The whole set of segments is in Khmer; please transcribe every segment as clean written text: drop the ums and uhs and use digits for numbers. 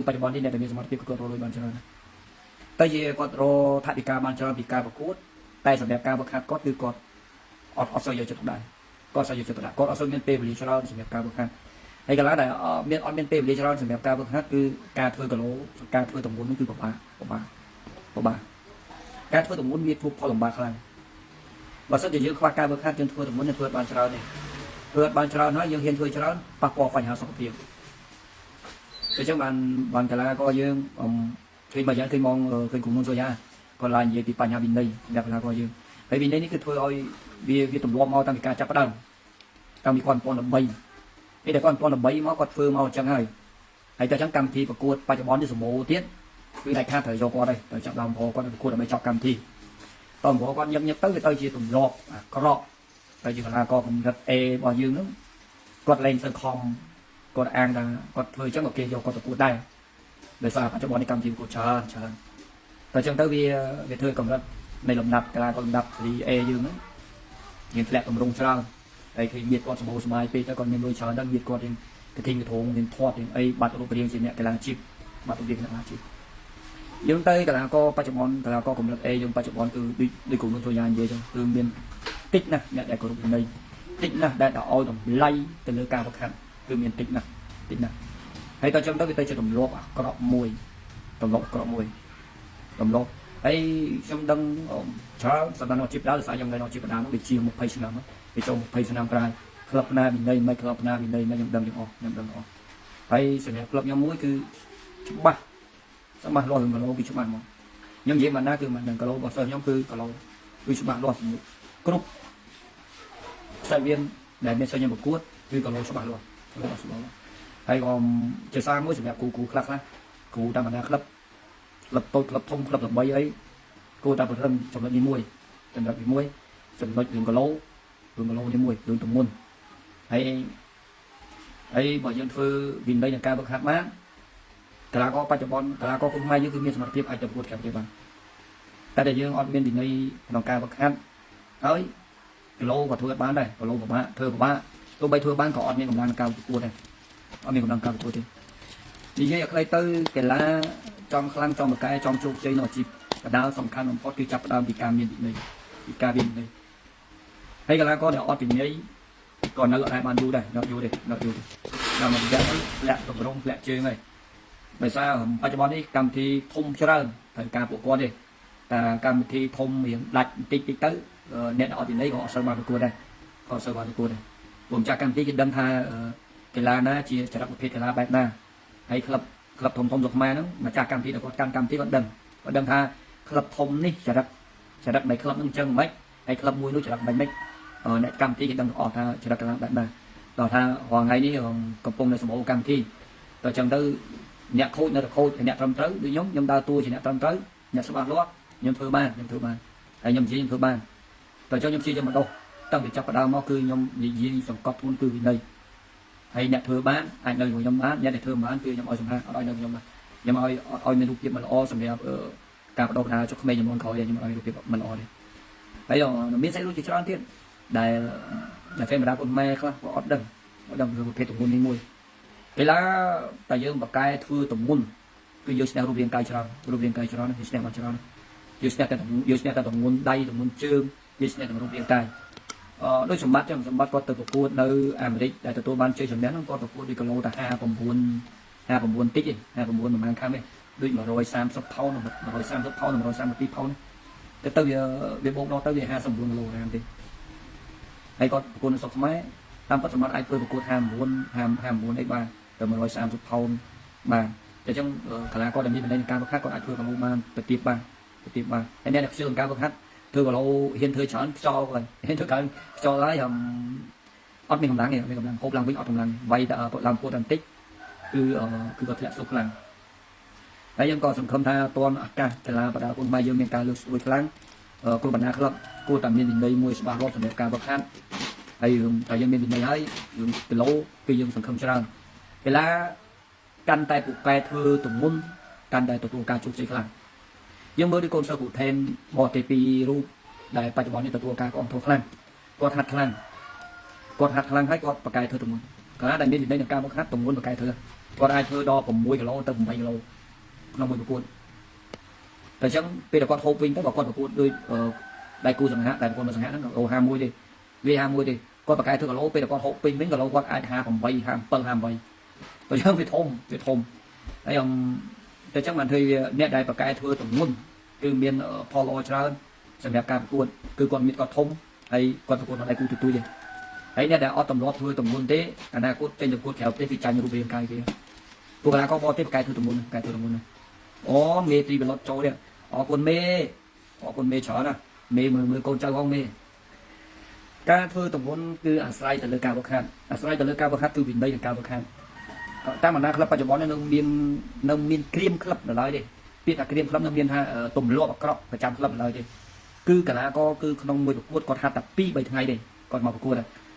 ปัจจุบันที่เนี่ยแต่มีสมาธิก็รอโดยบัญชาแต่เย่ก็รอทัติการบัญชาปีการประกวดแต่สำหรับการประคัดก็คือก็อดสอยจะถูกได้ก็สอยจะถูกได้ก็อดสอยเงินเปย์บริจาคสำหรับการประคัดให้กันแล้วแต่เมียนอดเมียนเปย์บริจาคสำหรับการประคัดคือการเทอกระโหลกการเทอตรงบนนั่นคือปะการเทอตรงบนมีทุกพอลงบาครั้งว่าสักจะเยอะกว่าการประคัดจนเทอตรงบนจนเทอบัญชาเนี่ยเทอบัญชาน้อยยังเห็นเทอชาปากปอฟันหาสองเพียงคือจังบันแต่ละก็ยังkhi mà khi mong khi cùng nông dân nha còn là về thì nhà bình đây đẹp là coi như bởi vì đây cái thôi ơi vì tụm lo mau tăng cái chắp bắt đầu tăng bị con là bay cái để con là bay máu con phơi mau chẳng hay hãy cho chẳng cầm thì và cua ba cho bón đi số một tiết cứ đại ca thời do qua đây thời chậm làm hồ con cua là mấy chọc cầm thì còn bộ con nhấp tới cái tay chỉ tụm lo có lo tại vì là con cũng rất bao nhiêu nữa con lên sân khom con ăn là con phơi chắc một kia do con cua đây đời sau cho bọn đi cầm chim của chờ rồi trong tới về thưa còn rất này lồng đập là còn đập thì dương ấy nhìn lẹ cầm rung sao đây thì nhiệt con số bộ số mai pe cho con nhân đôi chờ đang nhiệt con trên cái thing cái thùng đến thoát đến ấy bắt đầu riêng trên nhẹ cái là chip bắt đầu riêng là chip dương tây cái là có ba chục món cái là có cùng rất dương ba chục món từ đi cùng con số nhà về trong tương biên tích nè nhận đại của đây tích nè đại đạo oi đồng lay từ nơi cao bậc hạng tương biên tích nè hay ta trong đó cái cho tầm lốp có đọt mùi tầm lốp ấy trong đăng cháu sau đó nó chip đó là sao trong đây nó chip đá nó bị chia một page nào bị trong một page nào ra club na mình đây mấy club na mình đây mấy nhầm đâm nhầm hay sự club nhóm mũi cứ chụp ba xong mà lo mà lo bị chụp bàn mà nhóm gì mà na cứ mà đừng có lo bao giờ nhóm cứ có lo cứ chụp bàn lo group sinh viên để bên sau nhóm một cuốn cứ có lo chụp bàn luôn hay còn chơi sang mới sẽ cụ khắc á cụ ta mà đã lập tôi lập thông lập lập bay ấy cô ta bật thân trong đó đi muối trong đó đi muối trong đó đường cà lô đi muối đường tùng môn hay bởi dân phơi vì đây là ca bậc hát mát cả là có ba chục con cả là có cũng may như cái miền mặt tiếp ai chụp cột kèm cho bạn ta để dương on miền thì ngay lòng ca bậc hát ấy cà lô và thưa bán đây cà lô của ba thưa của ba tôi bay thưa bán có on miền còn đang cao cua này ở mình còn đang cầm tôi thì như vậy tới cái lá trong khăn trong một cái trong chụp dây nó chip và đào sòng khăn nó cứ chập đào bị cam miền này bị cam miền này hay cái lá có để ở tỉnh ấy còn nó gọi lại bàn đu đây nó vô đây là mình vẽ lẹ tổng rong lẹ chơi này bởi sao ở cho bọn đi cầm thì thông cho ra thời ca của con đi cầm thì thông miếng lạch tích tới nét ở tỉnh ấy họ sơ bàn của đây họ sơ bàn của đây gồm cha cầm thì cái đâm tha cái lá na chia cho đặc biệt cái lá bạch na hay club thông dục mai nó mà cha cam thì nó có cam thì vẫn đâm tha club thông ní cho đặc mấy club nâng chân mấy hay club mũi nó cho đặc mấy này cam thì cái đâm ở tha cho đặc cái lá bạch na rồi tha hoàng ngày ní cầm pung này số bộ cam thì rồi chẳng tới nhạc khôi nó được khôi nhạc trầm tới đi nhóm đa tua chỉ nhạc trầm tới nhạc số ba lót nhóm thứ ba hay nhóm gì nhóm thứ ba rồi cho nhóm chi cho một đâu tăng bị chấp vào mau cứ nhóm gì phần cọp thôn từ đây hay nhận thừa bán anh nơi của nhóm bán nhận thừa bán kia nhóm oi sầm ha ở đây nhóm oi mình lục mình o sầm đẹp cả đầu nào cho mình nhóm coi nhưng mà oi lục mình o đi bây giờ nó biết sẽ lục chỉ cho ăn tiền đại phê mà đa con me không có đằng rồi một cái tổng quân đi mua cái lá tại dương bậc cai thưa tổng quân cứ vô xem ruộng cai cho nó thì xem mà cho nó vô xem tổng quân đây tổng quân trương vô xem ruộng cai đôi sầm bát trong sầm bát có từ của cô nơi Americ đại từ tôi ban chơi sầm đen nó có từ cô đi cờ lô ta hai phần buồn tích hai phần buồn mà mang khám đi đôi mà rồi sam sắp thau mà rồi sam một tí thau cái tới về bộ nó tới về hai sầm buồn lô làm đi hay có cô nó sắp máy tam bắt sầm bát ai tôi của cô ham buồn đấy ba rồi mà rồi sam sắp thau ba để trong khả năng có đầm đi bên đây cao khác còn ai tôi còn mua man tiếp ba anh em được siêu cao khác thưa vào lâu hiện thời chọn cho rồi hiện thời cần cho lái ớt mình làm mình làm hộp làm với ớt làm vay làm cô thành tích cứ có thể số lần đấy nhưng còn sủng không tha toàn cả là bắt đầu con mai dương miền cao lược suối lắng cô bạn club cô tầm miền đây mua ba lô sủng cao bậc khác hay tại dương miền này ấy dùng từ lâu khi dương sủng không cho rằng cái là căn tay của cái thưa tùng môn căn tay tụi ca chụp xích lăng nhưng mới đi con sơ cụ thêm bỏ tê pi ru đạiปัจจุบันนี้ตัวกาก็ทงกดหัดคลังให้กดปากกายเธอตรงนู้นก็ได้ไม่ได้ในการบังคับตรงนู้นปากกายเธอ គាត់អាចធ្វើដល់6គីឡូទៅ8គីឡូក្នុងមួយប្រកួតតែអញ្ចឹងពេលតែគាត់ហូបវិញទៅបើគាត់ប្រកួតដូចដៃគូសង្ហៈតែប្រកួតមួយសង្ហៈហ្នឹងអូ51ទេវា51ទេគាត់ប្រកែធ្វើគីឡូពេលតែគាត់ហូបពេញវិញគីឡូគាត់អាច58 57 58តែអញ្ចឹងវាធំហើយតែអញ្ចឹងបានធ្វើអ្នកដែលប្រកែធ្វើទម្ងន់គឺមានផលល្អច្រើនសម្រាប់ការប្រកួតគឺគាត់មានគាត់ធំហើយគាត់ប្រកួតដៃគូទូទេហើយអ្នកដែលអត់ទម្លាប់ធ្វើទម្ងន់ទេអនាគតចេញទៅប្រកួតក្រៅប្រទេសគឺចាញ់រូបរាងកាយគេពួកកីឡាករបរទេសប្រកែធ្វើទម្ងន់អូមេទីបលត់ចូលនេះអរគុណមេច្រើនណាមេមើលកូនចៅផងមេការធ្វើទម្ងន់គឺអាស្រ័យទៅលើការវឹកហាត់គឺវិន័យនិងការវឹកហាត់តាមបណ្ដាក្លឹបបច្ចុប្បន្ននឹងមានក្រៀមក្លឹបនៅឡើយទេពាក្យថាក្រៀមក្លឹបនឹងមានថាទម្លាប់អាក្រក់ប្រចាំក្លឹបនៅឡើយទេគឺកីឡាករគឺក្នុងមួយប្រកួតគាត់ហាត់តែ2 3ថ្ងៃទេគាត់មកប្រកួត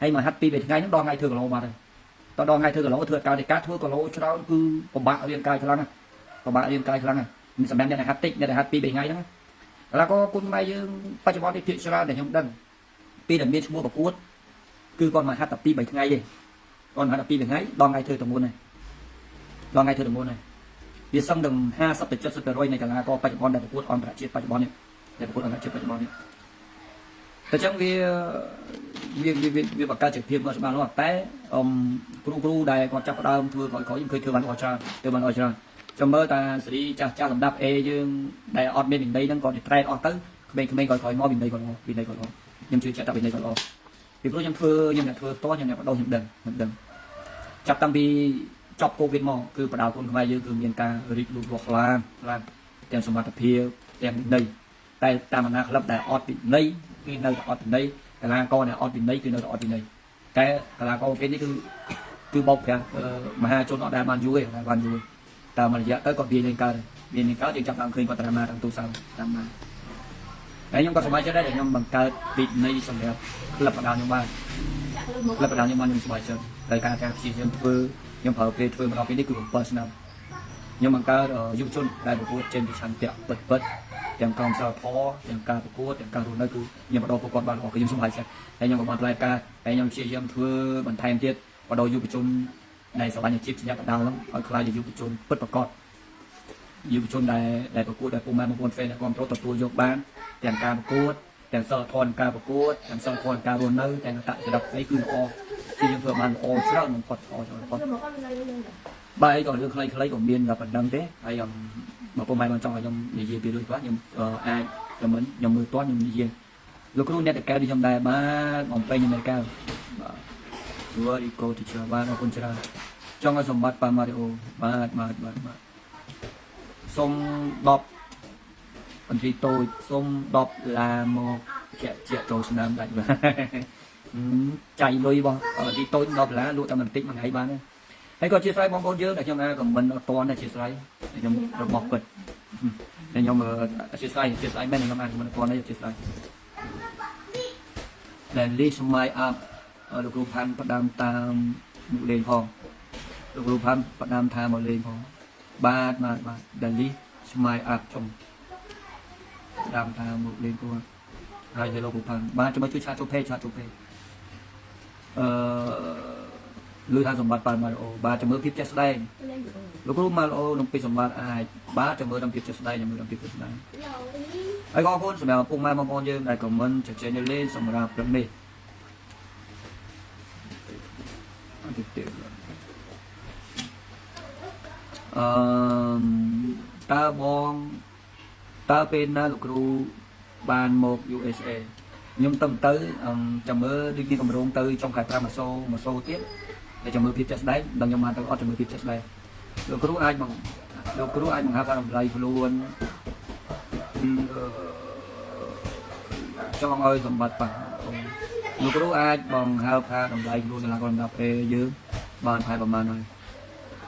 ហើយមកហាត់2 3ថ្ងៃហ្នឹងដល់ថ្ងៃធ្វើគីឡូបាត់ហើយដល់ថ្ងៃធ្វើគីឡូធ្វើការធ្វើគីឡូច្រើនគឺពិបាករាងកាយខ្លាំងណាស់មានសម្រាប់អ្នកដែលហាត់តិចអ្នកដែលហាត់2 3ថ្ងៃហ្នឹងកីឡាករគុណខ្មែរយើងបច្ចុប្បន្ននេះភាគច្រើនដែលខ្ញុំដឹងពេលដែលមានឈ្មោះប្រកួតគឺគាត់មកហាត់តែ2 3ថ្ងៃទេគាត់ហាត់តែ2 3ថ្ងៃដល់ថ្ងៃធ្វើទម្ងន់ហើយវាសឹងដល់50 ទៅ 70% នៃកីឡាករបច្ចុប្បន្នដែលប្រកួតអន្តរជាតិបច្ចុប្បន្ននេះតែអញ្ចឹងវាបង្កើតជាភាពមកច្បាស់លាស់តែគ្រូដែលគាត់ចាប់ផ្ដើមធ្វើក្រោយខ្ញុំឃើញធ្វើបានអស្ចារ្យចាំមើលតាសេរីចាស់លំដាប់ A យើងដែលអត់មានវិន័យហ្នឹងគាត់ទៅត្រែតអស់ទៅក្មេងៗគាត់ក្រោយមកវិន័យគាត់ល្អខ្ញុំជឿជាក់ថាវិន័យគាត់ល្អពីព្រោះខ្ញុំអ្នកធ្វើផ្ទាល់ខ្ញុំអ្នកបដោខ្ញុំដឹងចាប់តាំងពីចប់កូវីដមកគឺបដាគុណខ្មែរយើងគឺមានការរីកលូតលាស់ខ្លាំងទាំងសមត្ថភាពទាំងវិន័យតែតាមបណ្ដាក្លឹបដែលអត់វិន័យគឺនៅតែអត់វិន័យកីឡាករដែលអត់វិន័យគឺនៅតែអត់វិន័យតែកីឡាករគេនេះគឺបោកប្រាស់មហាជនអត់ដែលបានយូរទេតាមរយៈទៅគាត់វាលេងកើតយើងចាប់តាមឃើញគាត់តាមទូរស័ព្ទតាមណាហើយខ្ញុំក៏សប្បាយចិត្តដែរដែលខ្ញុំបង្កើតវិន័យសម្រាប់ក្លឹបបណ្ដាខ្ញុំបានខ្ញុំសប្បាយចិត្តដោយការព្យាយាមធ្វើខ្ញុំប្រើពេលធ្វើមកដល់ពេលនេះគឺ7 ឆ្នាំខ្ញុំបង្កើតយុវជនដែលប្រកួតចេញពីឆន្ទៈពិតទាំងក្រមសីលធម៌ទាំងការប្រកួតទាំងការរស់នៅគឺខ្ញុំបដោពួកគាត់បានល្អគឺខ្ញុំសប្បាយចិត្តហើយខ្ញុំក៏បានផ្លាយការហើយខ្ញុំព្យាយាមធ្វើបន្ថែមទៀតបដោយុវជនដែលស្រឡាញ់អាជីពជាអ្នកបដាហ្នឹងឲ្យខ្លាចជាយុវជនពិតប្រាកដយុវជនដែលប្រកួតដែលពុំបានហ្វេនគ្រប់គ្រងទទួលយកបានទាំងការប្រកួតទាំងសិលធម៌ការប្រកួតទាំងសិលធម៌ការរស់នៅទាំងតចរិតស្អីគឺល្អជាយើងធ្វើបានល្អច្រើនបំផុតបាយក៏រឿងខ្លីៗក៏មានតែប៉ុណ្្នឹងទេហើយមកពុំបានចង់ឲ្យខ្ញុំនិយាយពីរឿងខ្លះខ្ញុំអាចខ្ញុំមើលតន់ខ្ញុំនិយាយលោកគ្រូអ្នកតកែដូចខ្ញុំដែរបាទបំពេញខ្ញុំដែរបាទ Very good teacher បាទអរគុណច្រើនចង់ឲ្យសម្បត្តិប៉ាម៉ារីអូបាទសូម10បន្ទីតូចសូម10ឡាមកជាចូលឆ្នាំដាច់បាទចាយលុយបងទីតូច$10លក់តែបន្តិចមួយថ្ងៃបានហើយក៏ជាស្រ័យបងប្អូនយើងដែលខ្ញុំខមមិនអត់តន់តែជាស្រ័យខ្ញុំរបស់ពិតតែខ្ញុំជាស្រ័យមែនខ្ញុំអានមិនអត់តន់ទេជាស្រ័យដែលលីសម័យអប់លោកគ្រូផាន់ផ្ដាំតាមមកលេងផងលោកគ្រូផាន់ផ្ដាំថាមកលេងផងបាទដែលលីសម័យអប់ចំផ្ដាំថាមកលេងគាត់ហើយលោកគ្រូផាន់បាទជួយឆាតចូលពេកលឺថាសម្បត្តិប៉ាម៉ារីអូបាទចាំមើលភាពចេះស្ដែងលោកគ្រូម៉ារីអូនឹងពីសម្បត្តិអាចបាទចាំមើលដល់ភាពចេះស្ដែងហើយក៏អរគុណសម្រាប់ពុកម៉ែបងប្អូនយើងដែលខមមិនជជែកលេងសម្រាប់ព្រឹកនេះតើពេលណាលោកគ្រូបានមក USA ខ្ញុំទៅចាំមើលដូចនេះកម្រងទៅចុងខែ5មកសូទៀតតែចាំមើលភាពចាក់ស្ដែងដល់ខ្ញុំបានទៅអត់ចាំមើលភាពចាក់ស្ដែងលោកគ្រូអាចបង្ហាត់ការតម្លៃខ្លួនចង់ឲ្យសម្បត្តិប៉ះលោកគ្រូអាចបង្ហាត់ថាតម្លៃខ្លួនកីឡាករលំដាប់ A យើងបានប្រហែលប្រមាណហើយ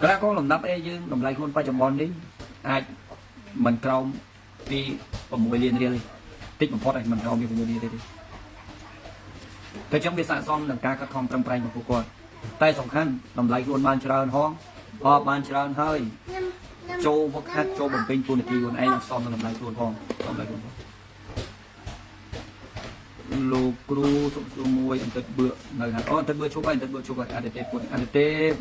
កីឡាករលំដាប់ A យើងតម្លៃខ្លួនបច្ចុប្បន្ននេះអាចមិនក្រោមពី6 លានរៀលទេតិចបំផុតឯងមិនក្រោមពី6 លានទេតែចឹងវាស័ក្តិសមនឹងការខិតខំប្រឹងប្រែងរបស់ពួកគាត់តែសំខាន់តម្លៃខ្លួនបានច្រើនហងបានច្រើនហើយចូលវឹកហាត់ចូលបំពេញតួនាទីខ្លួនឯងសមនឹងតម្លៃខ្លួនផងតម្លៃខ្លួនលោកគ្រូសុខសួរមួយអន្តិតបឿនៅហាត់អន្តិតបឿជប់ហើយអន្តិតបឿជប់ហើយអតិទេព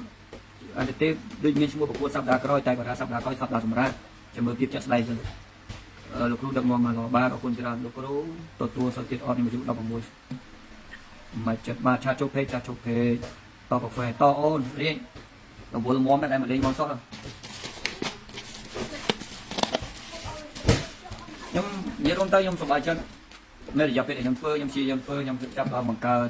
អាទេដូចមានឈ្មោះប្រកួតសប្តាហ៍ក្រោយតែគាត់ថាសប្តាហ៍ក្រោយសប្តាហ៍សម្រាប់ចាំមើលភាពចាក់ស្ដែងទៅលោកគ្រូដឹកនាំមកល្អបាទអរគុណច្រើនលោកគ្រូទទួលសិស្សទៀតអត់ខ្ញុំអាយុ16មកចិត្តបាទឆាតចូលពេកឆាតចូលពេកតកាហ្វេតអូនរៀងរវល់មុំតែមកលេងបងសោះខ្ញុំនិយាយរួមទៅខ្ញុំសប្បាយចិត្តនៅរយៈពេលដែលខ្ញុំធ្វើខ្ញុំព្យាយាមធ្វើខ្ញុំចាប់ដល់បង្កើត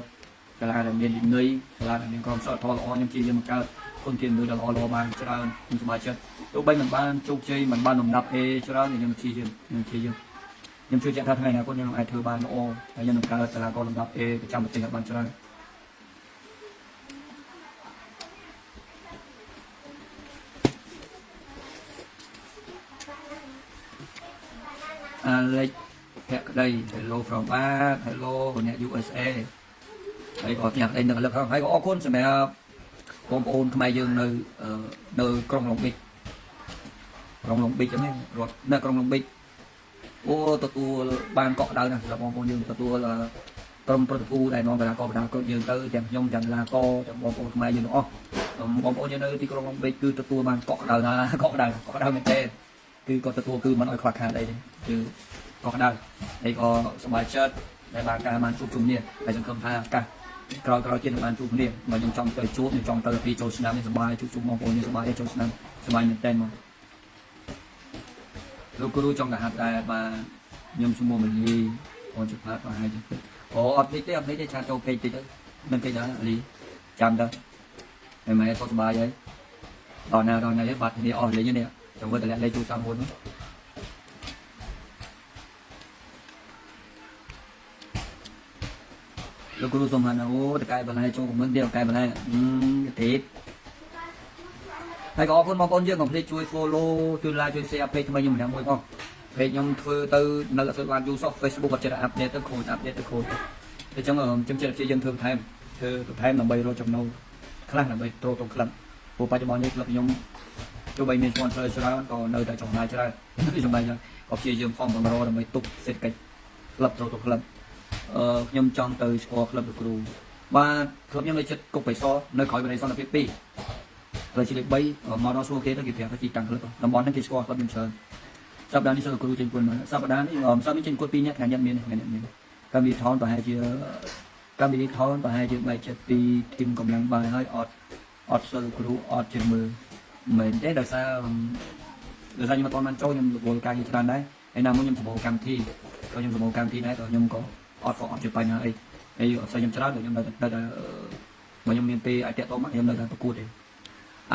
កីឡាដែលមានវិន័យកីឡាដែលមានក្រុមសិលធម៌ល្អខ្ញុំព្យាយាមបង្កើតគុណធានមួយដ៏ល្អបានច្រើនខ្ញុំសប្បាយចិត្តទោះបីមិនបានជោគជ័យមិនបានលំដាប់ A ច្រើនខ្ញុំព្យាយាមខ្ញុំជឿជាក់ថាថ្ងៃអនាគតខ្ញុំនឹងអាចធ្វើបានល្អហើយខ្ញុំនឹងកើតកីឡាករលំដាប់ A ប្រចាំប្រទេសបានច្រើនលេខភក្តី Hello from បាទ Hello អ្នក USA ហើយក៏ផ្ញើក្តីនឹងលើកផងហើយក៏អរគុណសម្រាប់បងប្អូនខ្មែរយើងនៅក្រុងឡុងប៊ិចចឹងណារត់នៅក្រុងឡុងប៊ិចអូទទួលបានកក់ដៅណាស់សម្រាប់បងប្អូនយើងទទួលក្រុមប្រតិភូដែលនាំកីឡាករបដាគាត់យើងទៅទាំងខ្ញុំទាំងកីឡាករទាំងបងប្អូនខ្មែរយើងទាំងអស់បងប្អូនយើងនៅទីក្រុងឡុងប៊ិចគឺទទួលបានកក់ដៅណាកក់ដៅមែនទេគឺគាត់ទទួលគឺមិនអោយខ្វះខាតអីទេគឺកក់ដៅហើយក៏សប្បាយចិត្តដែលបានជួបជុំគ្នាហើយសង្ឃឹមថាឱកាសក្រោយទៀតបានជួបគ្នាមកខ្ញុំចង់ទៅជួបខ្ញុំចង់ទៅពីចូលឆ្នាំនេះសប្បាយជួបជុំបងប្អូននេះសប្បាយចូលឆ្នាំសប្បាយមែនតើមកលោកគ្រូចង់ទៅហាត់ដែរបាទខ្ញុំឈ្មោះមលីបងជិះផាតមកហើយអូអត់នេះទេឆាតចូលពេកតិចទៅមិនពេកដែរលីចាំទៅហើយម៉ែសុខសប្បាយហើយដល់ណាបាត់នេះអស់លេងនេះចាំមើលតលាក់លេងទូរស័ព្ទមុនលោកគ្រូសុំហានអូតកែបន្លែចូលខមមិនទៀតកែបន្លែទេហើយក៏អរគុណបងប្អូនយើងកុំភ្លេចជួយ follow ជួយ like ជួយ share page ថ្មីខ្ញុំម្នាក់មួយផង page ខ្ញុំធ្វើទៅនៅអត់បានយូរសោះ Facebook អត់ចេះ update ទៅខូច update ទៅខូចអញ្ចឹងខ្ញុំចិត្តជាយើងធ្វើបន្ថែមដើម្បីរកចំណូលខ្លះដើម្បីចូលទៅក្លឹបព្រោះបច្ចុប្បន្ននេះក្លឹបខ្ញុំទោះបីមាន sponsor ច្រើនក៏នៅតែចំណាយច្រើនចំណាយច្រើនក៏ព្យាយាមខំបង្រដើម្បីទប់សេដ្ឋកិច្ចក្លឹបចូលទៅក្លឹបខ្ញុំចង់ទៅស្គាល់ក្លឹបលោកគ្រូបាទក្លឹបខ្ញុំនៅចិត្តគុកបៃសនៅក្រោយបណ្ដៃសន្តិភាព2ផ្លូវជាតិលេខ3មកដល់សួរគេទៅគេប្រាប់ថាទីតាំងក្លឹបតំបន់ហ្នឹងគេស្គាល់ក្លឹបខ្ញុំច្រើនសប្តាហ៍នេះសិស្សគ្រូចេញគុណសប្តាហ៍នេះចេញគុណ2នាក់ថ្ងៃនេះមានកម្មវិធីថនប្រហែលជាបែកចិត្តពីធីមកម្លាំងបាយហើយអត់សិស្សគ្រូអត់ជាមើលមែនទេដោយសារខ្ញុំអត់បានចូលខ្ញុំរវល់ការងារច្រើនដែរហើយណាមួយខ្ញុំសម្បូរកម្មវិធីក៏ខ្ញុំសម្បូរកម្មវិធីដែរក៏ខ្ញុំក៏អត់ជាបញ្ហាអីហើយអត់ស្អីខ្ញុំច្រើនខ្ញុំនៅតែមកខ្ញុំមានពេលអាចតាក់ទងមកខ្ញុំនៅតែប្រកួតទេ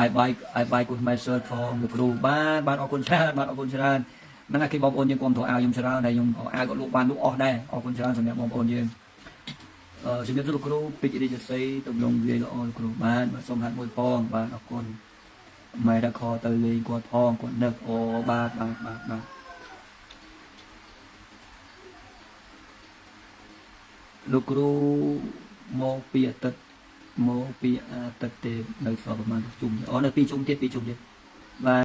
I buy good message from លោកគ្រូបាទអរគុណច្រើនហ្នឹងហើយគេបងប្អូនយើងគាំទ្រអាវខ្ញុំច្រើនហើយខ្ញុំអាវក៏លក់បានលក់អស់ដែរអរគុណច្រើនសម្រាប់បងប្អូនយើងជំរាបសួរលោកគ្រូពេជ្ររាជសីទំនងវាល្អលោកគ្រូបាទសូមហាត់មួយផងបាទអរគុណម៉ែរកខទៅលេងគាត់ផងគាត់នឹកអូបាទលោកគ្រូមកពីអាទិត្យទេនៅសល់ប្រហែលជុំនៅ2ជុំទៀតបាទ